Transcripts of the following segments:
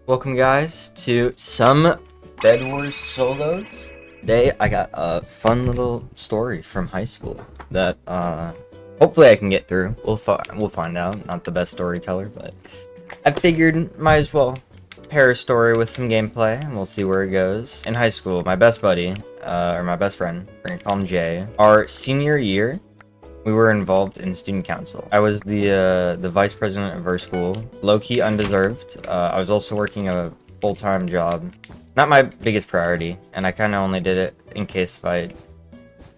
Welcome guys to some Bedwars solos. Today I got a fun little story from high school that hopefully I can get through. We'll find out. Not the best storyteller, but I figured might as well pair a story with some gameplay and we'll see where it goes. In high school, my best buddy, or my best friend, we're gonna call him Jay, our senior year, we were involved in student council. I was the vice president of our school. Low-key undeserved. I was also working a full-time job. Not my biggest priority, and I kind of only did it in case if I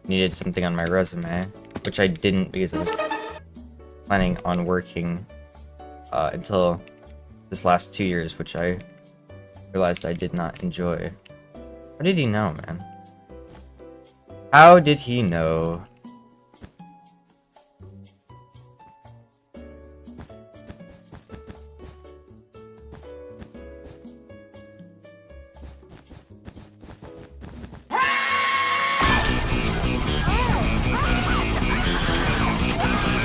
needed something on my resume, which I didn't because I was planning on working until this last 2 years, which I realized I did not enjoy. How did he know, man? How did he know?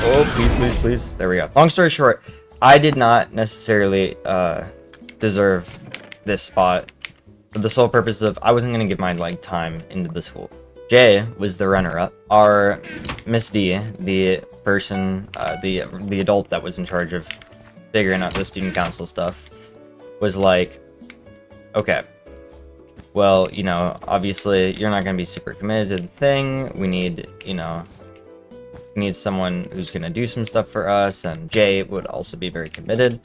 Oh, please. There we go. Long story short, I did not necessarily deserve this spot for the sole purpose of I wasn't going to give my time into the school. Jay was the runner-up. Our Miss D, the person, the adult that was in charge of figuring out the student council stuff, was like, okay, well, obviously you're not going to be super committed to the thing. We need, need someone who's going to do some stuff for us, and Jay would also be very committed.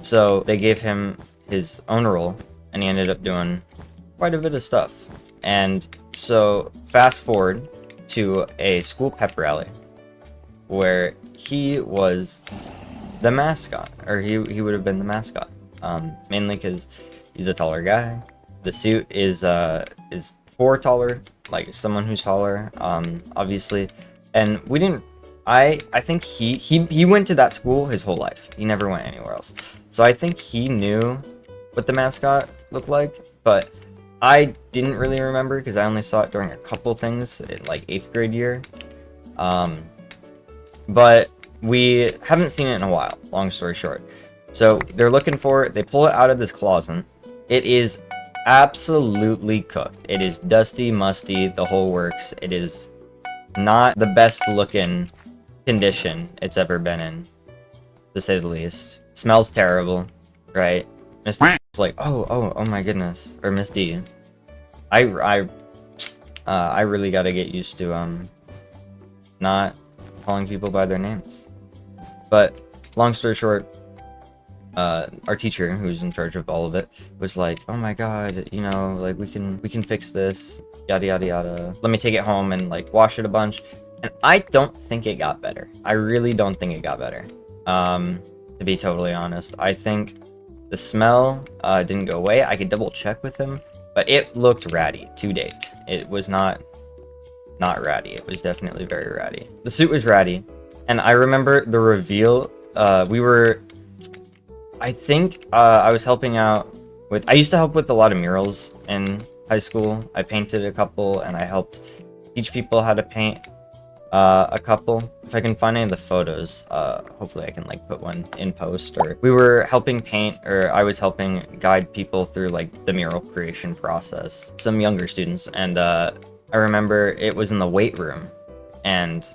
So they gave him his own role, and he ended up doing quite a bit of stuff. And so fast forward to a school pep rally where he was the mascot, or he would have been the mascot, mainly because he's a taller guy. The suit is for taller, like someone who's taller, obviously. And we didn't. I think he went to that school his whole life. He never went anywhere else. So I think he knew what the mascot looked like, but I didn't really remember because I only saw it during a couple things in 8th grade year. But we haven't seen it in a while. Long story short, so they're looking for it. They pull it out of this closet. It is absolutely cooked. It is dusty, musty, the whole works. It is not the best looking condition it's ever been in, to say the least. It smells terrible, right? Miss D was like, oh my goodness, or Miss D. I really gotta get used to not calling people by their names. But long story short, our teacher, who's in charge of all of it, was like, oh my god, we can fix this, yada yada yada. Let me take it home and wash it a bunch. And I don't think it got better. I really don't think it got better. To be totally honest, I think the smell didn't go away. I could double check with him, but it looked ratty to date. It was not ratty. It was definitely very ratty. The suit was ratty, and I remember the reveal. I think I was helping out with. I used to help with a lot of murals in high school. I painted a couple, and I helped teach people how to paint a couple. If I can find any of the photos, hopefully I can put one in post. Or we were helping paint, or I was helping guide people through the mural creation process. Some younger students, and I remember it was in the weight room, and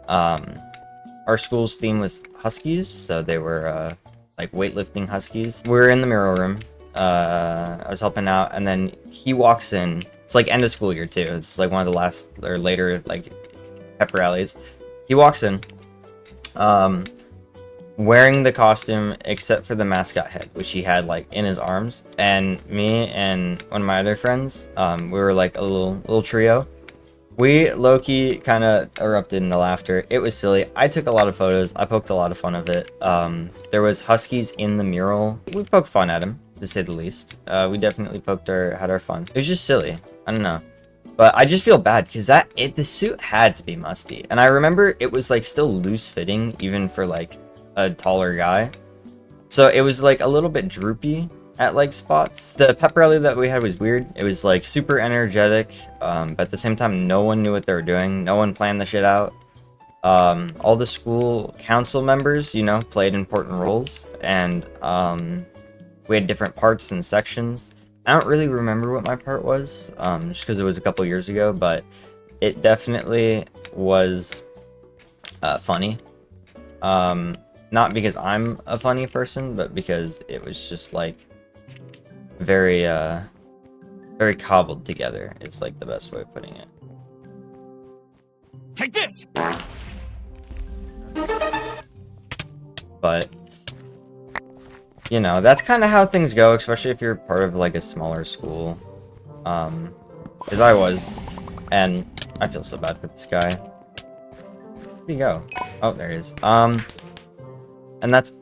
our school's theme was Huskies, so they were weightlifting Huskies. We were in the mural room. I was helping out, and then he walks in. It's end of school year too. It's one of the last or later pep rallies. He walks in, wearing the costume except for the mascot head, which he had in his arms. And me and one of my other friends, we were a little trio. We low-key kind of erupted into laughter. It was silly. I took a lot of photos. I poked a lot of fun of it. There was Huskies in the mural. We poked fun at him, to say the least. We definitely had our fun. It was just silly. I don't know. But I just feel bad because the suit had to be musty. And I remember it was still loose fitting, even for a taller guy. So it was a little bit droopy at spots. The pep rally that we had was weird. It was super energetic, but at the same time no one knew what they were doing. No one planned the shit out. All the school council members, played important roles, and we had different parts and sections. I don't really remember what my part was, just because it was a couple years ago, but it definitely was funny. Not because I'm a funny person, but because it was just like very very cobbled together. It's like the best way of putting it. Take this. But you know, that's kind of how things go, especially if you're part of like a smaller school. Because I was, and I feel so bad for this guy. Where'd he go? Oh, there he is. And that's,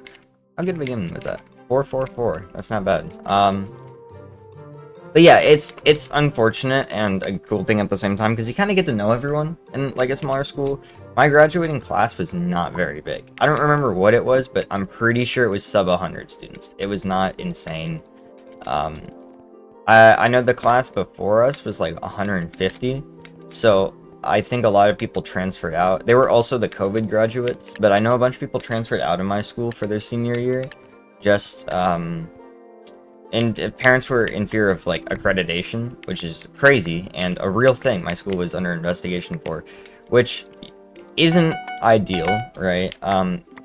how good of a game was that? 444. That's not bad. But yeah, it's unfortunate and a cool thing at the same time because you kind of get to know everyone in like a smaller school. My graduating class was not very big. I don't remember what it was, but I'm pretty sure it was sub 100 students. It was not insane. I know the class before us was like 150, so I think a lot of people transferred out. They were also the COVID graduates, but I know a bunch of people transferred out of my school for their senior year. Just, and if parents were in fear of like accreditation, which is crazy and a real thing my school was under investigation for, which isn't ideal, right?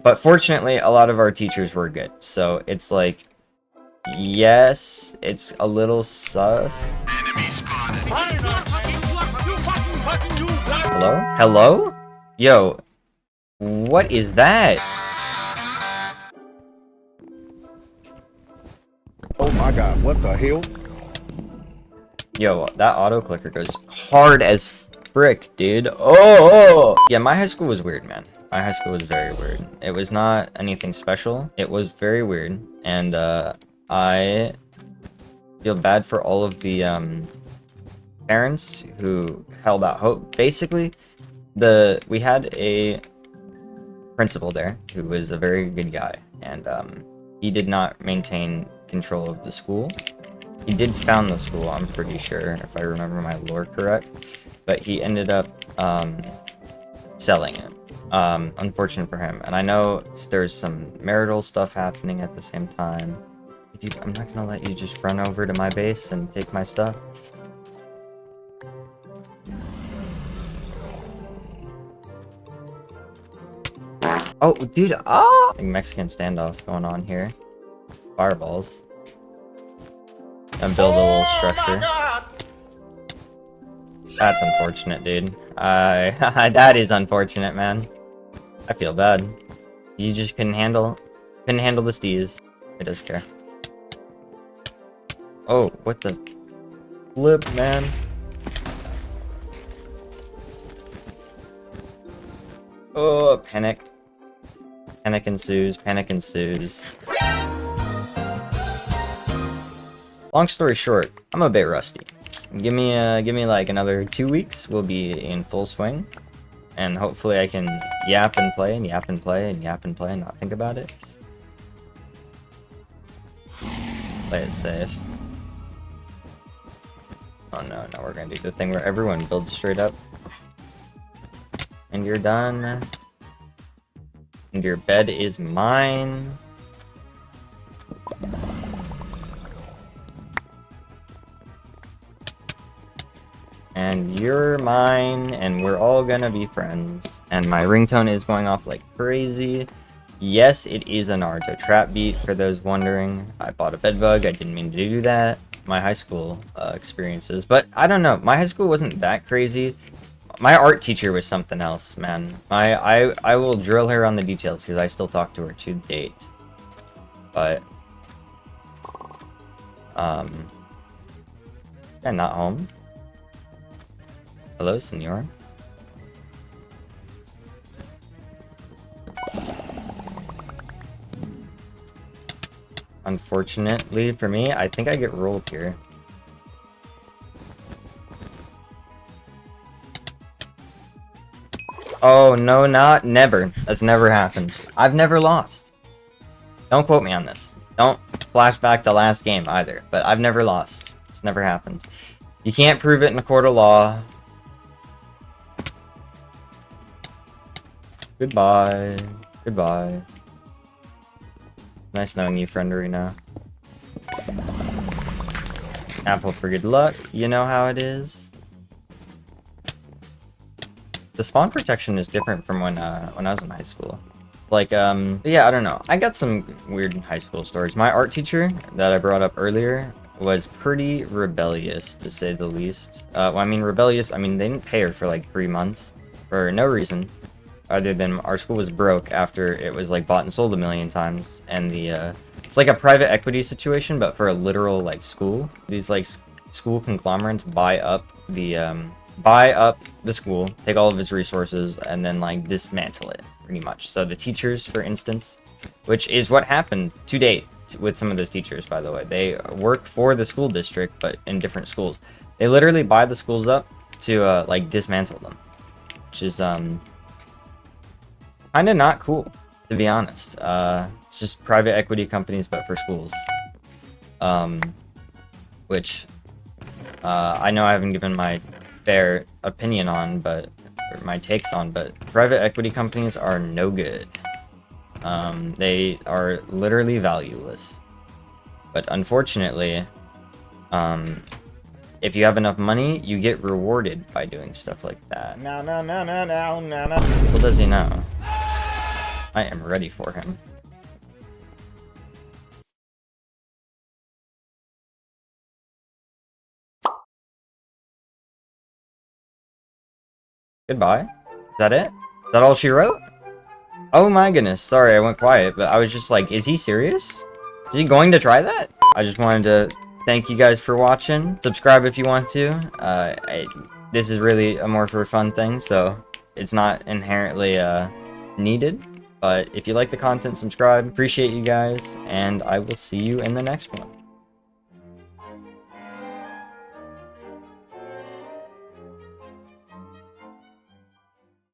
But fortunately a lot of our teachers were good, so it's like, yes, it's a little sus. Hello? Hello? Yo, what is that? Oh my god, what the hell? Yo, that auto clicker goes hard as frick, dude. Oh! Yeah, my high school was weird, man. My high school was very weird. It was not anything special. It was very weird. And, I feel bad for all of the, parents who held out hope. Basically, we had a principal there who was a very good guy. And, he did not maintain control of the school. He did found the school, I'm pretty sure, if I remember my lore correct, but he ended up selling it. Unfortunate for him. And I know there's some marital stuff happening at the same time. Dude, I'm not gonna let you just run over to my base and take my stuff. Oh, dude, ah! Mexican standoff going on here. Fireballs. And build a little structure. That's unfortunate, dude. That is unfortunate, man. I feel bad. You just couldn't handle the steez. It does care. Oh, what the flip, man. Oh, panic. Panic ensues, panic ensues. Long story short, I'm a bit rusty. Give me like another 2 weeks, we'll be in full swing. And hopefully I can yap and play and yap and play and yap and play and not think about it. Play it safe. Oh no, now we're gonna do the thing where everyone builds straight up. And you're done. And your bed is mine. And you're mine, and we're all gonna be friends. And my ringtone is going off like crazy. Yes, it is a Naruto trap beat, for those wondering. I bought a bedbug, I didn't mean to do that. My high school experiences. But I don't know, my high school wasn't that crazy. My art teacher was something else, man. I will drill her on the details, because I still talk to her to date. But, and not home. Hello, senor. Unfortunately for me, I think I get rolled here. Oh, no, not never. That's never happened. I've never lost. Don't quote me on this. Don't flash back to last game either, but I've never lost. It's never happened. You can't prove it in a court of law. Goodbye. Goodbye. Nice knowing you, friend Arena. Apple for good luck. You know how it is. The spawn protection is different from when I was in high school. Like, yeah, I don't know. I got some weird high school stories. My art teacher that I brought up earlier was pretty rebellious, to say the least. Well, I mean, rebellious, I mean, they didn't pay her for like 3 months for no reason, other than our school was broke after it was like bought and sold a million times, and it's like a private equity situation, but for a literal like school. These like school conglomerates buy up the school, take all of its resources, and then like dismantle it pretty much. So the teachers, for instance, which is what happened to date with some of those teachers, by the way, they work for the school district but in different schools. They literally buy the schools up to like dismantle them, which is kind of not cool, to be honest. It's just private equity companies but for schools, which I know I haven't given my fair opinion on, or my takes on, but private equity companies are no good. They are literally valueless. But unfortunately, if you have enough money, you get rewarded by doing stuff like that. No. What does he know? I am ready for him. Goodbye. Is that it? Is that all she wrote? Oh my goodness, sorry I went quiet, but I was just like, is he serious? Is he going to try that? I just wanted to thank you guys for watching. Subscribe if you want to. This is really a more for fun thing, so it's not inherently needed. But if you like the content, subscribe. Appreciate you guys, and I will see you in the next one.